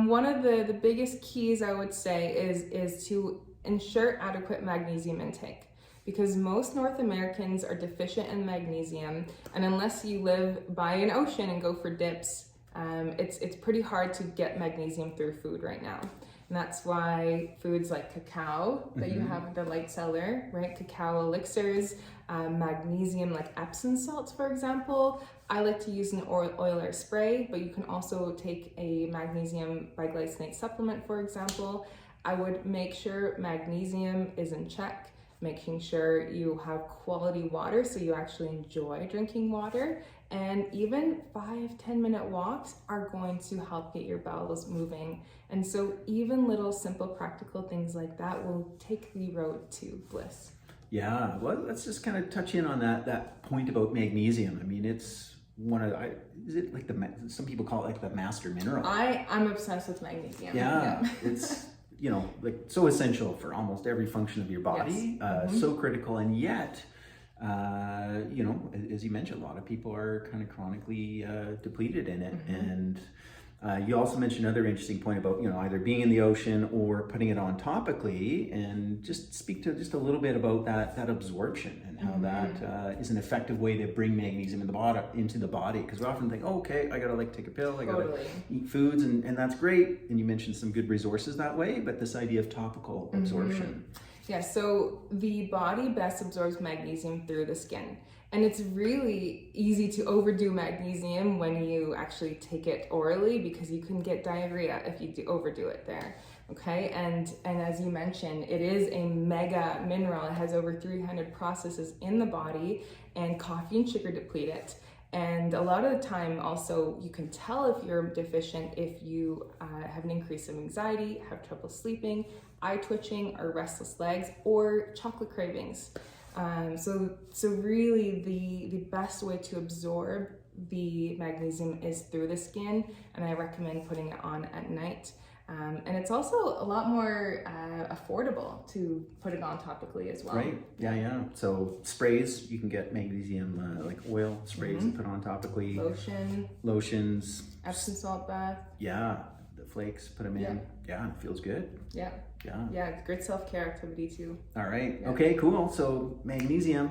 One of the biggest keys I would say is to ensure adequate magnesium intake, because most North Americans are deficient in magnesium, and unless you live by an ocean and go for dips, it's pretty hard to get magnesium through food right now. And that's why foods like cacao that you have in the light cellar, right? Cacao elixirs, magnesium like Epsom salts, for example. I like to use an oil or spray, but you can also take a magnesium biglycinate supplement, for example. I would make sure magnesium is in check, making sure you have quality water so you actually enjoy drinking water. And even 5-10 minute walks are going to help get your bowels moving. And so even little simple practical things like that will take the road to bliss. Yeah, well, let's just kind of touch in on that point about magnesium. I mean, it's one of is it like some people call it like the master mineral? I'm obsessed with magnesium. Yeah. It's like so essential for almost every function of your body. Yes. So critical, and yet as you mentioned, a lot of people are kind of chronically depleted in it. And you also mentioned another interesting point about either being in the ocean or putting it on topically, and just speak to just a little bit about that absorption and how that is an effective way to bring magnesium into the body, because we often think, oh, okay, I gotta take a pill, I gotta eat foods, and that's great, and you mentioned some good resources that way, but this idea of topical absorption. Yeah, so the body best absorbs magnesium through the skin. And it's really easy to overdo magnesium when you actually take it orally, because you can get diarrhea if you overdo it there. Okay, and as you mentioned, it is a mega mineral. It has over 300 processes in the body, and coffee and sugar deplete it. And a lot of the time also you can tell if you're deficient if you have an increase of anxiety, have trouble sleeping, eye twitching or restless legs, or chocolate cravings. So really the best way to absorb the magnesium is through the skin, and I recommend putting it on at night. And it's also a lot more affordable to put it on topically as well. Right, yeah. So sprays, you can get magnesium like oil sprays and put on topically. Lotions. Epsom salt bath. Yeah, the flakes, put them in. Yeah, it feels good. Yeah, great self-care activity too. All right, okay, cool. So magnesium.